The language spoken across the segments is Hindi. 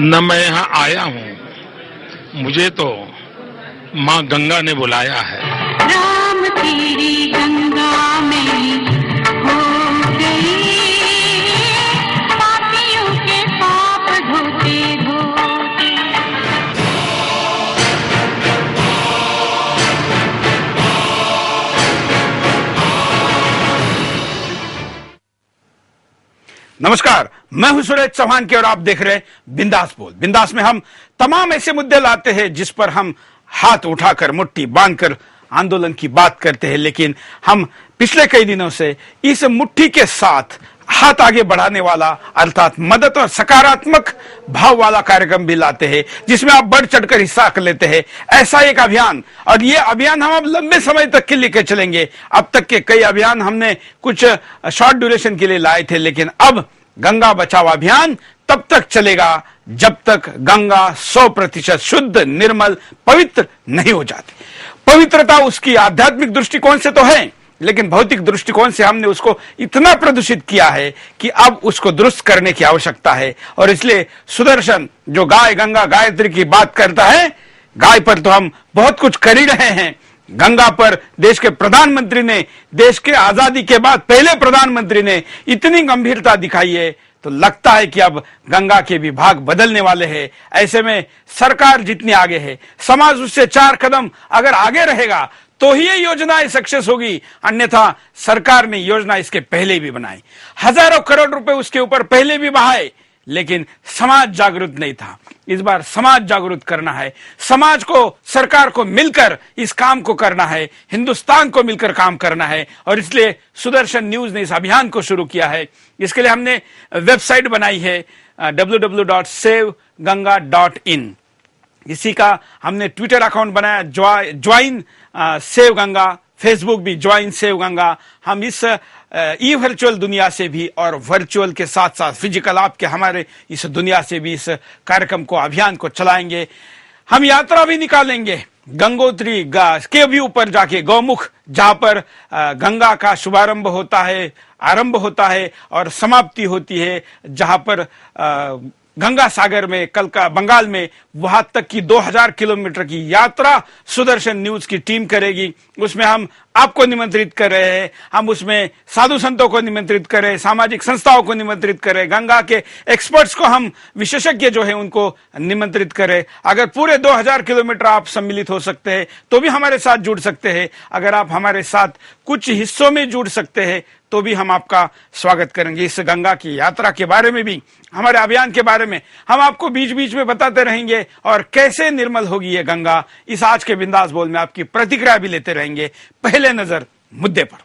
न मैं यहाँ आया हूँ, मुझे तो माँ गंगा ने बुलाया है। राम तेरी गंगा में हो गई, पापियों के पाप धोते धोते। नमस्कार, मैं हूं सुरेश चौहान के और आप देख रहे हैं बिंदास बोल। बिंदास में हम तमाम ऐसे मुद्दे लाते हैं जिस पर हम हाथ उठाकर मुट्ठी बांधकर आंदोलन की बात करते हैं, लेकिन हम पिछले कई दिनों से इस मुट्ठी के साथ हाथ आगे बढ़ाने वाला अर्थात मदद और सकारात्मक भाव वाला कार्यक्रम भी लाते हैं जिसमें आप बढ़ चढ़कर हिस्सा कर लेते हैं। ऐसा एक अभियान, और ये अभियान हम अब लंबे समय तक के लेकर चलेंगे। अब तक के कई अभियान हमने कुछ शॉर्ट ड्यूरेशन के लिए लाए थे, लेकिन अब गंगा बचाओ अभियान तब तक चलेगा जब तक गंगा 100% शुद्ध, निर्मल, पवित्र नहीं हो जाती। पवित्रता उसकी आध्यात्मिक दृष्टिकोण से तो है, लेकिन भौतिक दृष्टिकोण से हमने उसको इतना प्रदूषित किया है कि अब उसको दुरुस्त करने की आवश्यकता है। और इसलिए सुदर्शन जो गाय गंगा गायत्री की बात करता है, गाय पर तो हम बहुत कुछ कर ही रहे हैं। गंगा पर देश के प्रधानमंत्री ने, देश के आजादी के बाद पहले प्रधानमंत्री ने इतनी गंभीरता दिखाई है, तो लगता है कि अब गंगा के विभाग बदलने वाले हैं। ऐसे में सरकार जितनी आगे है, समाज उससे 4 कदम अगर आगे रहेगा तो ही ये योजना सक्सेस होगी। अन्यथा सरकार ने योजना इसके पहले भी बनाई, हजारों करोड़ रुपए उसके ऊपर पहले भी बहाए, लेकिन समाज जागरूक नहीं था। इस बार समाज जागरूक करना है, समाज को, सरकार को मिलकर इस काम को करना है, हिंदुस्तान को मिलकर काम करना है। और इसलिए सुदर्शन न्यूज ने इस अभियान को शुरू किया है। इसके लिए हमने वेबसाइट बनाई है www.saveganga.in। इसी का हमने ट्विटर अकाउंट बनाया, ज्वाइन सेव गंगा, फेसबुक भी ज्वाइन सेव गंगा। हम इस ई वर्चुअल दुनिया से भी और वर्चुअल के साथ साथ फिजिकल आपके हमारे इस दुनिया से भी इस कार्यक्रम को, अभियान को चलाएंगे। हम यात्रा भी निकालेंगे गंगोत्री के भी ऊपर जाके, गौमुख, जहां पर गंगा का शुभारंभ होता है, आरंभ होता है और समाप्ति होती है, जहां पर गंगा सागर में, कलका बंगाल में, वहां तक की 2000 किलोमीटर की यात्रा सुदर्शन न्यूज की टीम करेगी। उसमें हम आपको निमंत्रित कर रहे हैं, हम उसमें साधु संतों को निमंत्रित कर रहे हैं, सामाजिक संस्थाओं को निमंत्रित कर रहे हैं, गंगा के एक्सपर्ट्स को, हम विशेषज्ञ जो है उनको निमंत्रित कर रहे हैं। अगर पूरे 2000 किलोमीटर आप सम्मिलित हो सकते हैं तो भी हमारे साथ जुड़ सकते हैं। अगर आप हमारे साथ कुछ हिस्सों में जुड़ सकते हैं तो भी हम आपका स्वागत करेंगे। इस गंगा की यात्रा के बारे में भी, हमारे अभियान के बारे में हम आपको बीच बीच में बताते रहेंगे और कैसे निर्मल होगी ये गंगा। इस आज के बिंदास बोल में आपकी प्रतिक्रिया भी लेते रहेंगे। पहले नजर मुद्दे पर।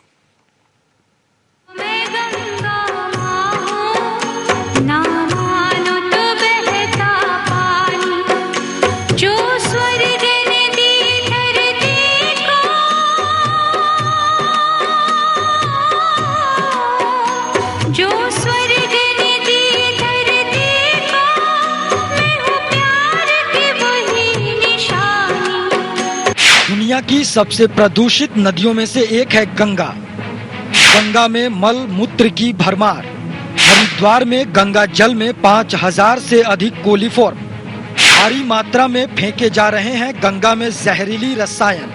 दुनिया की सबसे प्रदूषित नदियों में से एक है गंगा। गंगा में मल मूत्र की भरमार। हरिद्वार में गंगा जल में 5000 से अधिक कोलीफॉर्म भारी मात्रा में फेंके जा रहे हैं। गंगा में जहरीली रसायन,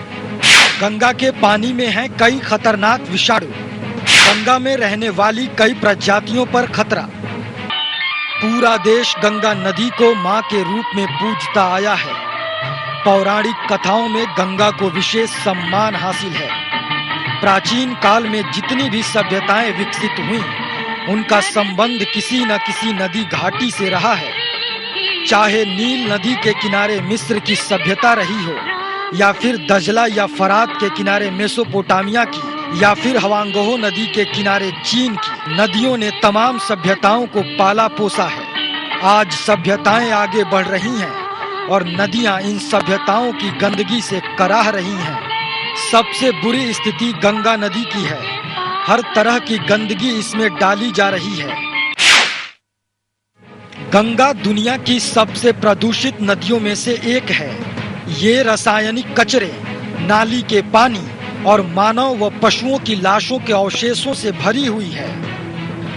गंगा के पानी में हैं कई खतरनाक विषाणु, गंगा में रहने वाली कई प्रजातियों पर खतरा। पूरा देश गंगा नदी को मां के रूप में पूजता आया है। पौराणिक कथाओं में गंगा को विशेष सम्मान हासिल है। प्राचीन काल में जितनी भी सभ्यताएं विकसित हुई, उनका संबंध किसी न किसी नदी घाटी से रहा है। चाहे नील नदी के किनारे मिस्र की सभ्यता रही हो, या फिर दजला या फरात के किनारे मेसोपोटामिया की, या फिर हवांगहो नदी के किनारे चीन की। नदियों ने तमाम सभ्यताओं को पाला पोसा है। आज सभ्यताएं आगे बढ़ रही हैं और नदियां इन सभ्यताओं की गंदगी से कराह रही हैं। सबसे बुरी स्थिति गंगा नदी की है। हर तरह की गंदगी इसमें डाली जा रही है। गंगा दुनिया की सबसे प्रदूषित नदियों में से एक है। ये रासायनिक कचरे, नाली के पानी और मानव व पशुओं की लाशों के अवशेषों से भरी हुई है।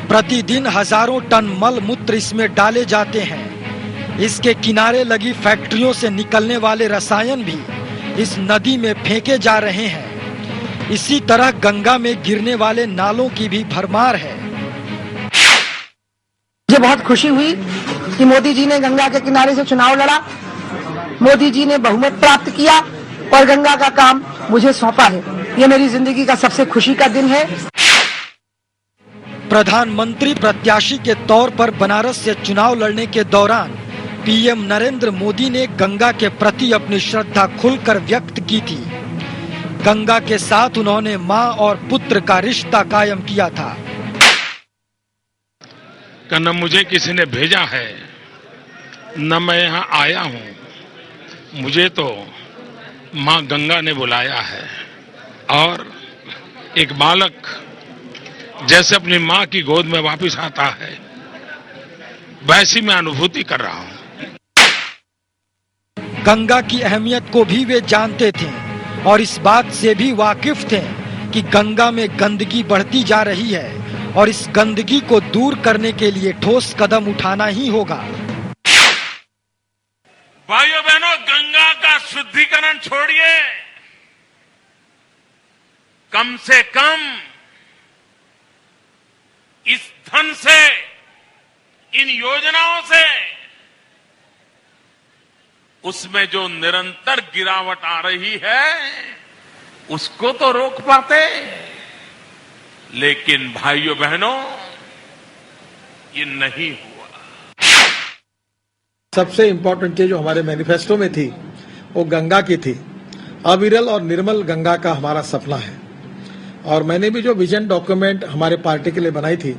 प्रतिदिन हजारों टन मल मूत्र इसमें डाले जाते हैं। इसके किनारे लगी फैक्ट्रियों से निकलने वाले रसायन भी इस नदी में फेंके जा रहे हैं। इसी तरह गंगा में गिरने वाले नालों की भी भरमार है। मुझे बहुत खुशी हुई कि मोदी जी ने गंगा के किनारे से चुनाव लड़ा, मोदी जी ने बहुमत प्राप्त किया और गंगा का काम मुझे सौंपा है। ये मेरी जिंदगी का सबसे खुशी का दिन है। प्रधानमंत्री प्रत्याशी के तौर पर बनारस से चुनाव लड़ने के दौरान पीएम नरेंद्र मोदी ने गंगा के प्रति अपनी श्रद्धा खुलकर व्यक्त की थी। गंगा के साथ उन्होंने मां और पुत्र का रिश्ता कायम किया था। न मुझे किसी ने भेजा है, न मैं यहाँ आया हूँ, मुझे तो मां गंगा ने बुलाया है। और एक बालक जैसे अपनी मां की गोद में वापस आता है, वैसी मैं अनुभूति कर रहा हूं। गंगा की अहमियत को भी वे जानते थे और इस बात से भी वाकिफ थे कि गंगा में गंदगी बढ़ती जा रही है और इस गंदगी को दूर करने के लिए ठोस कदम उठाना ही होगा। भाइयों बहनों, गंगा का शुद्धिकरण छोड़िए, कम से कम इस धन से, इन योजनाओं से उसमें जो निरंतर गिरावट आ रही है उसको तो रोक पाते। लेकिन भाइयों बहनों, ये नहीं हुआ। सबसे इम्पोर्टेंट चीज जो हमारे मैनिफेस्टो में थी वो गंगा की थी। अविरल और निर्मल गंगा का हमारा सपना है और मैंने भी जो विजन डॉक्यूमेंट हमारे पार्टी के लिए बनाई थी,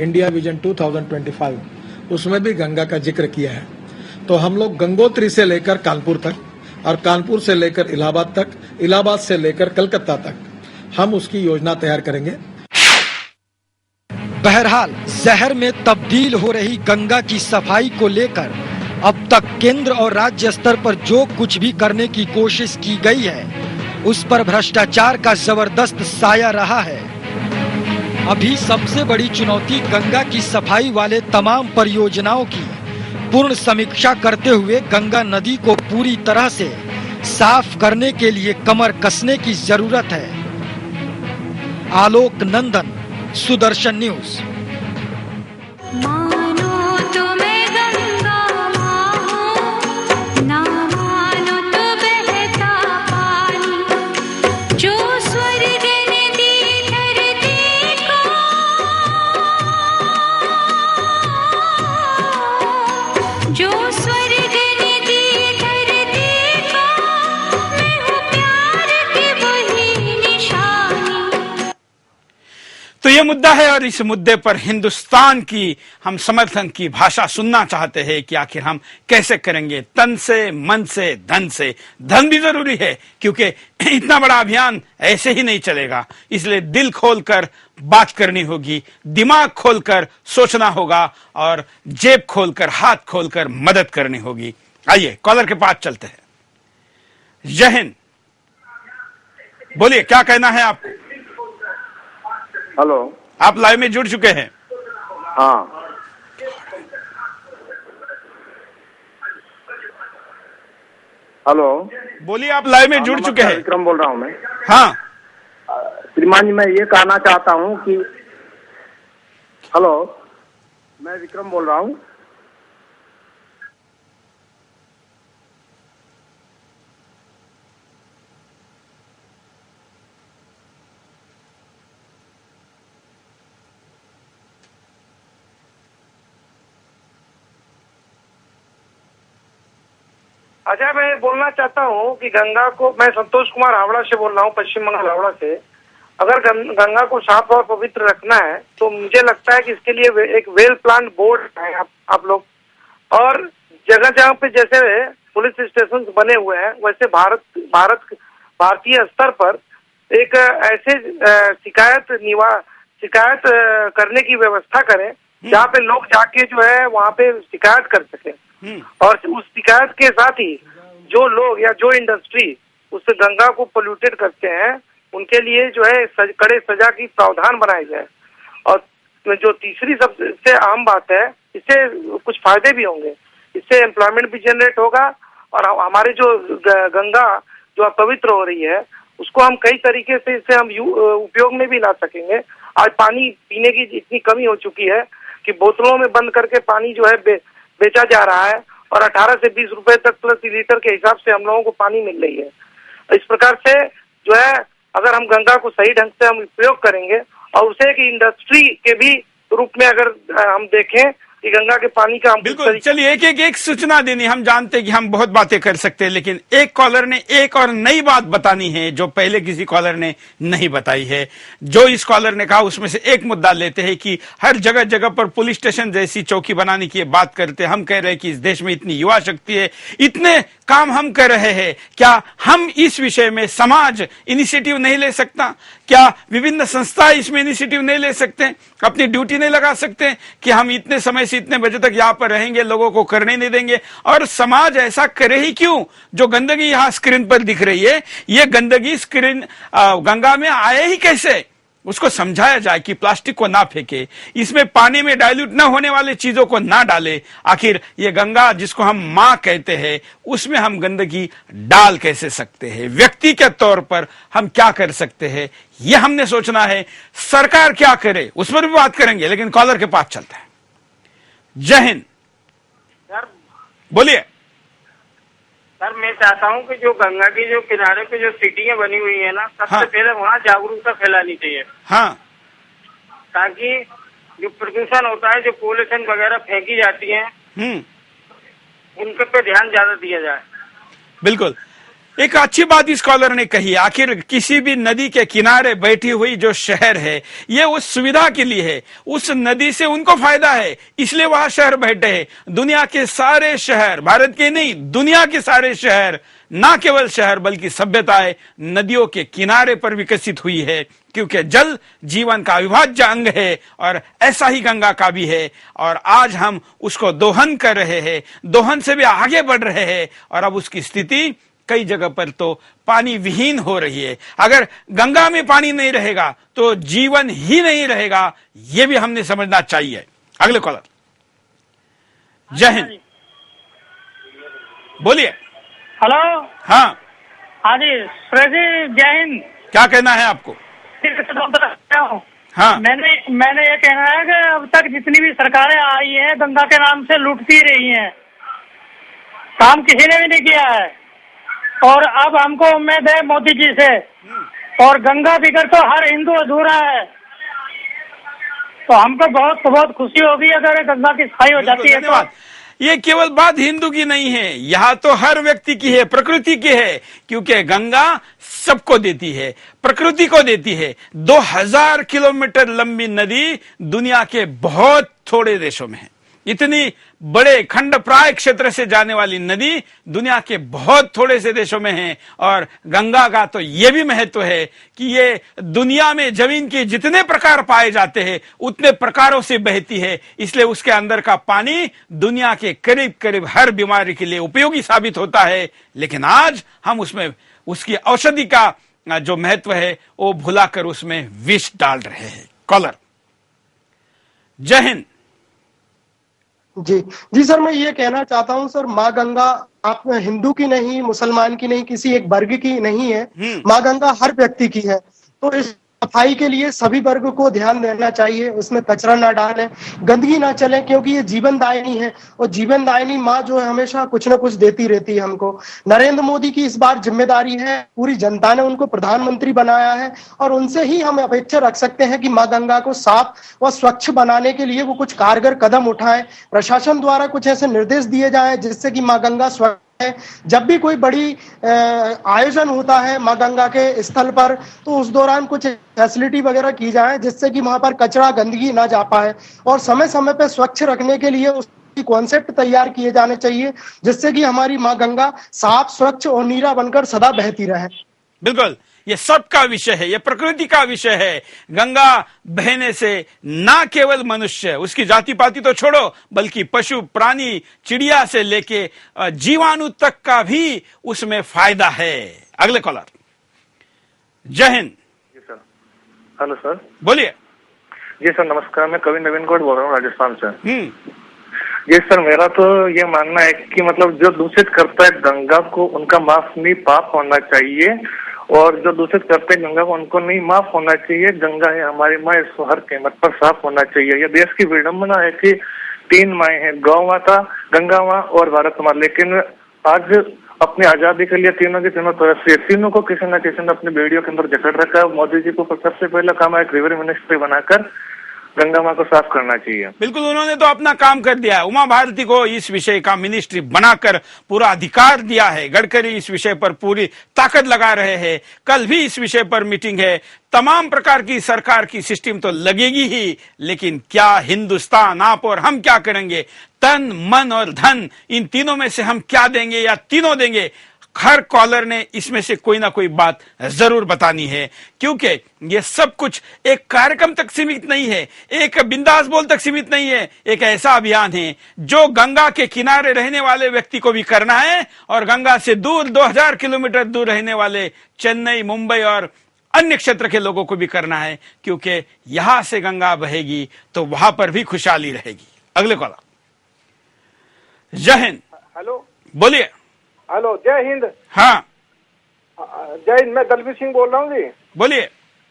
इंडिया विजन 2025, उसमें भी गंगा का जिक्र किया है। तो हम लोग गंगोत्री से लेकर कानपुर तक और कानपुर से लेकर इलाहाबाद तक, इलाहाबाद से लेकर कलकत्ता तक हम उसकी योजना तैयार करेंगे। बहरहाल जहर में तब्दील हो रही गंगा की सफाई को लेकर अब तक केंद्र और राज्य स्तर पर जो कुछ भी करने की कोशिश की गई है उस पर भ्रष्टाचार का जबरदस्त साया रहा है। अभी सबसे बड़ी चुनौती गंगा की सफाई वाले तमाम परियोजनाओं की पूर्ण समीक्षा करते हुए गंगा नदी को पूरी तरह से साफ करने के लिए कमर कसने की जरूरत है। आलोक नंदन, सुदर्शन न्यूज। तो ये मुद्दा है और इस मुद्दे पर हिंदुस्तान की हम समर्थन की भाषा सुनना चाहते हैं कि आखिर हम कैसे करेंगे, तन से, मन से, धन से। धन भी जरूरी है क्योंकि इतना बड़ा अभियान ऐसे ही नहीं चलेगा, इसलिए दिल खोलकर बात करनी होगी, दिमाग खोलकर सोचना होगा और जेब खोलकर, हाथ खोलकर मदद करनी होगी। आइए कॉलर के पास चलते हैं। जय हिंद, बोलिए क्या कहना है आपको? हेलो, आप लाइव में जुड़ चुके हैं? हाँ। हेलो, बोलिए, आप लाइव में जुड़ चुके हैं। विक्रम बोल रहा हूँ मैं। हाँ श्रीमान जी, मैं ये कहना चाहता हूँ कि हेलो, मैं विक्रम बोल रहा हूँ। अच्छा, मैं बोलना चाहता हूँ कि गंगा को, मैं संतोष कुमार हावड़ा से बोल रहा हूँ, पश्चिम बंगाल हावड़ा से। अगर गंगा को साफ और पवित्र रखना है तो मुझे लगता है कि इसके लिए एक वेल प्लान बोर्ड है आप लोग, और जगह जगह पे जैसे पुलिस स्टेशन बने हुए हैं वैसे भारतीय स्तर पर एक ऐसे शिकायत करने की व्यवस्था करें जहाँ पे लोग जाके जो है वहाँ पे शिकायत कर सके। और उस शिकायत के साथ ही जो लोग या जो इंडस्ट्री उस गंगा को पोल्यूटेड करते हैं उनके लिए जो है कड़े सजा की प्रावधान बनाए जाए। और जो तीसरी सबसे अहम बात है, इससे कुछ फायदे भी होंगे। इससे एम्प्लॉयमेंट भी जनरेट होगा और हमारे जो गंगा जो अपवित्र हो रही है उसको हम कई तरीके से इसे हम उपयोग में भी ला सकेंगे। आज पानी पीने की इतनी कमी हो चुकी है कि बोतलों में बंद करके पानी जो है बेचा जा रहा है और 18 से 20 रुपए तक प्रति लीटर के हिसाब से हम लोगों को पानी मिल रही है। इस प्रकार से जो है अगर हम गंगा को सही ढंग से हम उपयोग करेंगे और उसे एक इंडस्ट्री के भी रूप में अगर हम देखें कि गंगा के पानी का हम बिल्कुल, चलिए एक सूचना देनी। हम जानते हैं कि हम बहुत बातें कर सकते हैं, लेकिन एक कॉलर ने एक और नई बात बतानी है जो पहले किसी कॉलर ने नहीं बताई है। जो इस कॉलर ने कहा उसमें से एक मुद्दा लेते हैं कि हर जगह जगह पर पुलिस स्टेशन जैसी चौकी बनाने की बात करते हैं। हम कह रहे हैं कि इस देश में इतनी युवा शक्ति है, इतने काम हम कर रहे हैं, क्या हम इस विषय में समाज इनिशिएटिव नहीं ले सकता? क्या विभिन्न संस्थाएं इसमें इनिशिएटिव नहीं ले सकते? अपनी ड्यूटी नहीं लगा सकते कि हम इतने समय से इतने बजे तक यहां पर रहेंगे, लोगों को करने नहीं देंगे? और समाज ऐसा करे ही क्यों? जो गंदगी यहां स्क्रीन पर दिख रही है, ये गंदगी स्क्रीन गंगा में आए ही कैसे? उसको समझाया जाए कि प्लास्टिक को ना फेंके, इसमें पानी में डाइल्यूट न होने वाले चीजों को ना डाले। आखिर ये गंगा जिसको हम मां कहते हैं, उसमें हम गंदगी डाल कैसे सकते हैं? व्यक्ति के तौर पर हम क्या कर सकते हैं, ये हमने सोचना है। सरकार क्या करे उस पर भी बात करेंगे, लेकिन कॉलर के पास चलते हैं। जय हिंद। बोलिए सर। मैं चाहता हूं कि जो गंगा के जो किनारे पे जो सिटियां बनी हुई है ना, सबसे पहले वहाँ जागरूकता फैलानी चाहिए। हाँ, ताकि जो प्रदूषण होता है, जो पॉल्यूशन वगैरह फेंकी जाती है, उनके पे ध्यान ज्यादा दिया जाए। बिल्कुल, एक अच्छी बात इस कॉलर ने कही। आखिर किसी भी नदी के किनारे बैठी हुई जो शहर है, ये उस सुविधा के लिए है, उस नदी से उनको फायदा है, इसलिए वहां शहर बैठे हैं। दुनिया के सारे शहर, भारत के नहीं, दुनिया के सारे शहर, ना केवल शहर बल्कि सभ्यताएं नदियों के किनारे पर विकसित हुई है, क्योंकि जल जीवन का अविभाज्य अंग है और ऐसा ही गंगा का भी है। और आज हम उसको दोहन कर रहे हैं, दोहन से भी आगे बढ़ रहे हैं और अब उसकी स्थिति कई जगह पर तो पानी विहीन हो रही है। अगर गंगा में पानी नहीं रहेगा तो जीवन ही नहीं रहेगा, यह भी हमने समझना चाहिए। अगले कॉलर। जय हिंद। बोलिए। हेलो। हाँ हाँ जी सुरेश जी, जय हिंद। क्या कहना है आपको? हाँ, मैंने ये कहना है कि अब तक जितनी भी सरकारें आई है गंगा के नाम से लूटती रही हैं, काम किसी ने भी नहीं किया है। और अब हमको उम्मीद है मोदी जी से, और गंगा बिगड़ तो हर हिंदू अधूरा है। तो हमको बहुत बहुत खुशी होगी अगर गंगा की सफाई हो जाती है। तो ये केवल बात हिंदू की नहीं है, यहाँ तो हर व्यक्ति की है, प्रकृति की है, क्योंकि गंगा सबको देती है, प्रकृति को देती है। 2000 किलोमीटर लंबी नदी दुनिया के बहुत थोड़े देशों में है। इतनी बड़े खंड प्राय क्षेत्र से जाने वाली नदी दुनिया के बहुत थोड़े से देशों में है। और गंगा का तो यह भी महत्व है कि ये दुनिया में जमीन के जितने प्रकार पाए जाते हैं उतने प्रकारों से बहती है, इसलिए उसके अंदर का पानी दुनिया के करीब करीब हर बीमारी के लिए उपयोगी साबित होता है। लेकिन आज हम उसमें उसकी औषधि का जो महत्व है वो भुलाकर उसमें विष डाल रहे हैं। कॉलर। जय हिंद। जी जी सर, मैं ये कहना चाहता हूँ सर, माँ गंगा आप हिंदू की नहीं, मुसलमान की नहीं, किसी एक वर्ग की नहीं है। माँ गंगा हर व्यक्ति की है। तो इस सफाई के लिए सभी वर्ग को ध्यान देना चाहिए, उसमें कचरा ना डालें, गंदगी ना चले, क्योंकि ये जीवन दायिनी है और जीवन दायिनी माँ जो है हमेशा कुछ ना कुछ देती रहती है हमको। नरेंद्र मोदी की इस बार जिम्मेदारी है, पूरी जनता ने उनको प्रधानमंत्री बनाया है और उनसे ही हम अपेक्षा रख सकते हैं कि माँ गंगा को साफ व स्वच्छ बनाने के लिए वो कुछ कारगर कदम उठाएं। प्रशासन द्वारा कुछ ऐसे निर्देश दिए जाएं जिससे कि माँ गंगा स्वच्छ है। जब भी कोई बड़ी आयोजन होता है माँ गंगा के स्थल पर, तो उस दौरान कुछ फैसिलिटी वगैरह की जाए जिससे कि वहां पर कचरा गंदगी ना जा पाए, और समय समय पे स्वच्छ रखने के लिए उसकी कॉन्सेप्ट तैयार किए जाने चाहिए जिससे कि हमारी माँ गंगा साफ, स्वच्छ और नीरा बनकर सदा बहती रहे। बिल्कुल, ये सबका विषय है, ये प्रकृति का विषय है। गंगा बहने से ना केवल मनुष्य, उसकी जाति पाति तो छोड़ो, बल्कि पशु, प्राणी, चिड़िया से लेके जीवाणु तक का भी उसमें फायदा है। अगले कॉलर। जय हिंद। जी सर। Hello sir. बोलिए। जी सर नमस्कार, मैं कवि नवीन गौड़ बोल रहा हूँ राजस्थान से। जी सर, मेरा तो ये मानना है कि मतलब जो दूषित करता है गंगा को, उनका माफी पाप होना चाहिए, और जो दूषित करते हैं गंगा को, उनको नहीं माफ होना चाहिए। गंगा है हमारी माँ, इसको हर कीमत पर साफ होना चाहिए। ये देश की विडंबना है कि 3 माएँ हैं, गौ माता, गंगा माँ और भारत माँ, लेकिन आज अपनी आजादी के लिए तीनों की तीनों तरफ से तीनों को किसी न किसी ने अपनी बेड़ियों के अंदर जकड़ रखा है। मोदी जी को सबसे पहला काम है एक रिवर मिनिस्ट्री बनाकर गंगा माँ को साफ करना चाहिए। बिल्कुल, उन्होंने तो अपना काम कर दिया है। उमा भारती को इस विषय का मिनिस्ट्री बनाकर पूरा अधिकार दिया है। गडकरी इस विषय पर पूरी ताकत लगा रहे हैं। कल भी इस विषय पर मीटिंग है। तमाम प्रकार की सरकार की सिस्टम तो लगेगी ही, लेकिन क्या हिंदुस्तान, आप और हम क्या करेंगे? तन, मन और धन, इन तीनों में से हम क्या देंगे या तीनों देंगे? हर कॉलर ने इसमें से कोई ना कोई बात जरूर बतानी है, क्योंकि ये सब कुछ एक कार्यक्रम तक सीमित नहीं है, एक बिंदास बोल तक सीमित नहीं है। एक ऐसा अभियान है जो गंगा के किनारे रहने वाले व्यक्ति को भी करना है और गंगा से दूर 2000 किलोमीटर दूर रहने वाले चेन्नई, मुंबई और अन्य क्षेत्र के लोगों को भी करना है, क्योंकि यहां से गंगा बहेगी तो वहां पर भी खुशहाली रहेगी। अगले कॉलर। जय हिंद। हेलो, बोलिए। हेलो, जय हिंद। हाँ, जय हिंद। मैं दलवीर सिंह बोल रहा हूँ जी। बोलिए।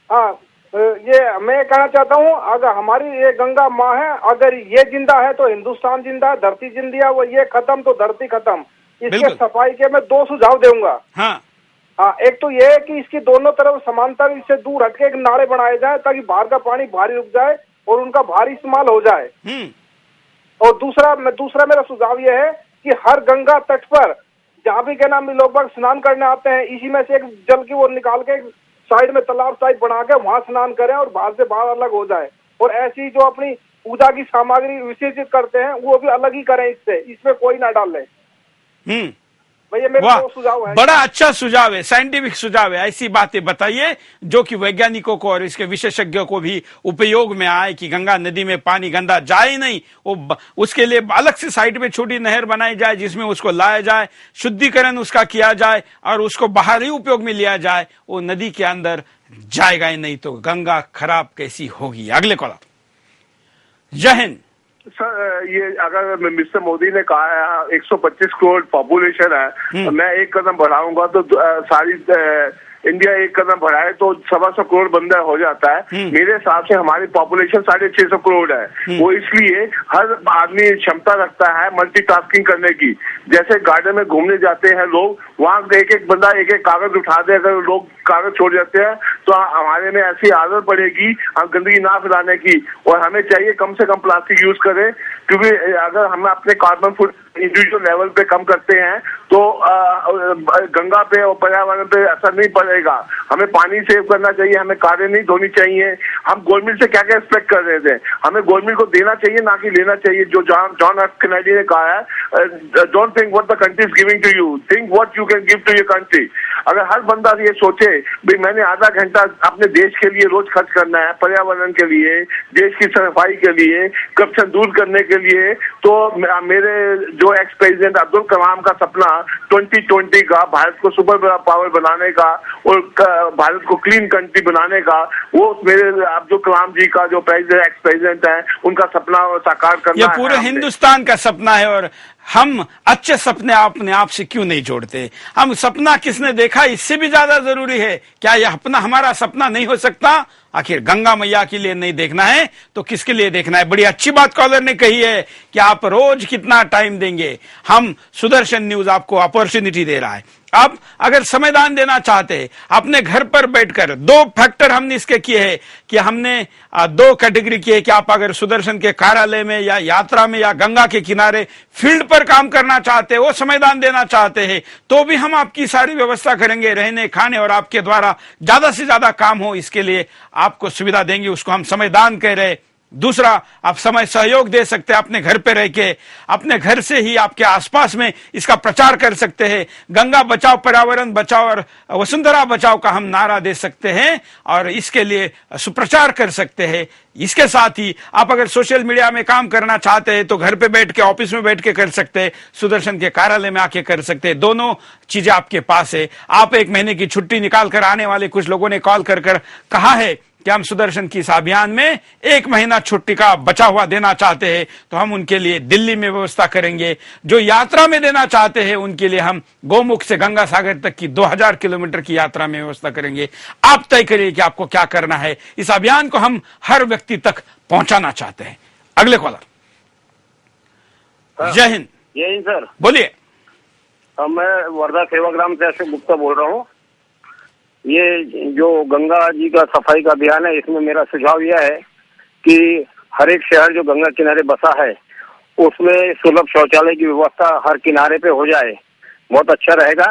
हाँ, ये मैं कहना चाहता हूँ, अगर हमारी ये गंगा माँ है, अगर ये जिंदा है तो हिंदुस्तान जिंदा है, धरती जिंदी है। वो ये खत्म तो धरती खत्म। इसके सफाई के मैं 2 सुझाव दूंगा। हाँ, एक तो ये है कि इसकी दोनों तरफ समांतर, इससे दूर हटके एक नाले बनाए जाए ताकि बाहर का पानी भारी रुक जाए और उनका भारी इस्तेमाल हो जाए। और दूसरा मेरा सुझाव ये है कि हर गंगा तट पर जहाँ भी क्या नाम लोग बाग स्नान करने आते हैं, इसी में से एक जल की वो निकाल के साइड में तालाब टाइप बना के वहां स्नान करें और बाहर से बाहर अलग हो जाए। और ऐसी जो अपनी पूजा की सामग्री विसर्जित करते हैं वो भी अलग ही करें, इसमें कोई ना डालें। भैया मेरे 2 सुझाव है। बड़ा अच्छा सुझाव है, साइंटिफिक सुझाव है। ऐसी बातें बताइए जो कि वैज्ञानिकों को और इसके विशेषज्ञों को भी उपयोग में आए कि गंगा नदी में पानी गंदा जाए नहीं। वो उसके लिए अलग से साइड में छोटी नहर बनाई जाए जिसमें उसको लाया जाए, शुद्धिकरण उसका किया जाए और उसको बाहरी उपयोग में लिया जाए। वो नदी के अंदर जाएगा ही नहीं तो गंगा खराब कैसी होगी। अगले कॉलर। जय हिंद। सर, ये अगर मिस्टर मोदी ने कहा है 125 करोड़ पॉपुलेशन है, मैं एक कदम बढ़ाऊंगा तो सारी इंडिया एक कदम बढ़ाए तो 125 करोड़ बंदा हो जाता है। मेरे हिसाब से हमारी पॉपुलेशन 650 करोड़ है। वो इसलिए हर आदमी क्षमता रखता है मल्टीटास्किंग करने की। जैसे गार्डन में घूमने जाते हैं लोग, वहाँ एक बंदा एक कागज उठा दे, अगर लोग कागज छोड़ जाते हैं तो हमारे में ऐसी आदत पड़ेगी हम गंदगी ना फैलाने की। और हमें चाहिए कम से कम प्लास्टिक यूज करें, क्योंकि अगर हम अपने कार्बन फुट इंडिविजुअल लेवल पे कम करते हैं तो गंगा पे और पर्यावरण पे असर नहीं पड़ेगा। हमें पानी सेव करना चाहिए, हमें कारें नहीं धोनी चाहिए। हम गवर्नमेंट से क्या क्या एक्सपेक्ट कर रहे थे, हमें गवर्नमेंट को देना चाहिए ना कि लेना चाहिए। जो जॉन एफ कैनेडी ने कहा है, don't think what the country is giving to you, think what you can give to your country. अगर हर बंदा ये सोचे भाई मैंने आधा घंटा अपने देश के लिए रोज खर्च करना है, पर्यावरण के लिए, देश की सफाई के लिए, करप्शन दूर करने के लिए, तो मेरे जो एक्स प्रेसिडेंट अब्दुल कलाम का सपना 2020 का भारत को सुपर पावर बनाने का और भारत को क्लीन कंट्री बनाने का, वो मेरे अब्दुल कलाम जी का जो एक्स प्रेसिडेंट है उनका सपना साकार करना ये पूरे हिंदुस्तान का सपना है। और हम अच्छे सपने अपने आप से क्यों नहीं जोड़ते? हम सपना किसने देखा इससे भी ज्यादा जरूरी है। क्या यह अपना हमारा सपना नहीं हो सकता? आखिर गंगा मैया के लिए नहीं देखना है तो किसके लिए देखना है? बड़ी अच्छी बात कॉलर ने कही है कि आप रोज कितना टाइम देंगे। हम सुदर्शन न्यूज आपको अपॉर्चुनिटी दे रहा है। आप अगर संविधान देना चाहते हैं अपने घर पर बैठकर, 2 फैक्टर हमने इसके किए हैं कि हमने 2 कैटेगरी किए कि आप अगर सुदर्शन के कार्यालय में या यात्रा में या गंगा के किनारे फील्ड पर काम करना चाहते हैं, वो संविधान देना चाहते हैं, तो भी हम आपकी सारी व्यवस्था करेंगे, रहने खाने और आपके द्वारा ज्यादा से ज्यादा काम हो इसके लिए आपको सुविधा देंगे। उसको हम संविधान कह रहे। दूसरा, आप समय सहयोग दे सकते हैं अपने घर पे रह के, अपने घर से ही आपके आसपास में इसका प्रचार कर सकते हैं। गंगा बचाओ, पर्यावरण बचाओ और वसुंधरा बचाओ का हम नारा दे सकते हैं और इसके लिए सुप्रचार कर सकते हैं। इसके साथ ही आप अगर सोशल मीडिया में काम करना चाहते हैं तो घर पे बैठ के, ऑफिस में बैठ के कर सकते हैं, सुदर्शन के कार्यालय में आके कर सकते हैं। दोनों चीजें आपके पास है। आप 1 महीने की छुट्टी निकाल कर आने वाले कुछ लोगों ने कॉल कर कहा है कि हम सुदर्शन की इस अभियान में 1 महीना छुट्टी का बचा हुआ देना चाहते हैं, तो हम उनके लिए दिल्ली में व्यवस्था करेंगे। जो यात्रा में देना चाहते हैं उनके लिए हम गोमुख से गंगा सागर तक की 2000 किलोमीटर की यात्रा में व्यवस्था करेंगे। आप तय करिए कि आपको क्या करना है। इस अभियान को हम हर व्यक्ति तक पहुंचाना चाहते हैं। अगले कॉलर। जय हिंद। जय हिंद सर। बोलिए। मैं वर्धा सेवाग्राम से अशोक गुप्ता बोल रहा हूँ। ये जो गंगा जी का सफाई का अभियान है, इसमें मेरा सुझाव यह है कि हर एक शहर जो गंगा किनारे बसा है उसमें सुलभ शौचालय की व्यवस्था हर किनारे पे हो जाए, बहुत अच्छा रहेगा।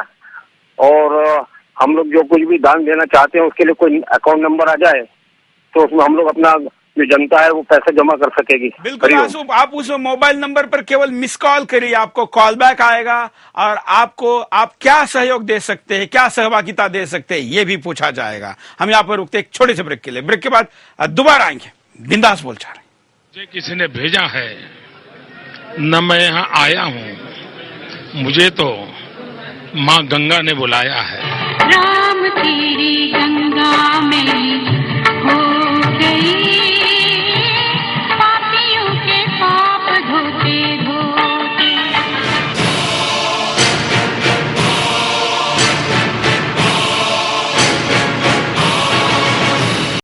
और हम लोग जो कुछ भी दान देना चाहते हैं उसके लिए कोई अकाउंट नंबर आ जाए तो उसमें हम लोग अपना जो जनता है वो पैसे जमा कर सकेगी। बिल्कुल। आप उस मोबाइल नंबर पर केवल मिस कॉल करिए, आपको कॉल बैक आएगा और आप क्या सहयोग दे सकते हैं, क्या सहभागिता दे सकते हैं, ये भी पूछा जाएगा। हम यहाँ पर रुकते एक छोटे से ब्रेक के लिए। ब्रेक के बाद दोबारा आएंगे। बिंदास बोल चाह रहे। मुझे किसी ने भेजा है, न मैं यहाँ आया हूँ, मुझे तो माँ गंगा ने बुलाया है। राम तेरी गंगा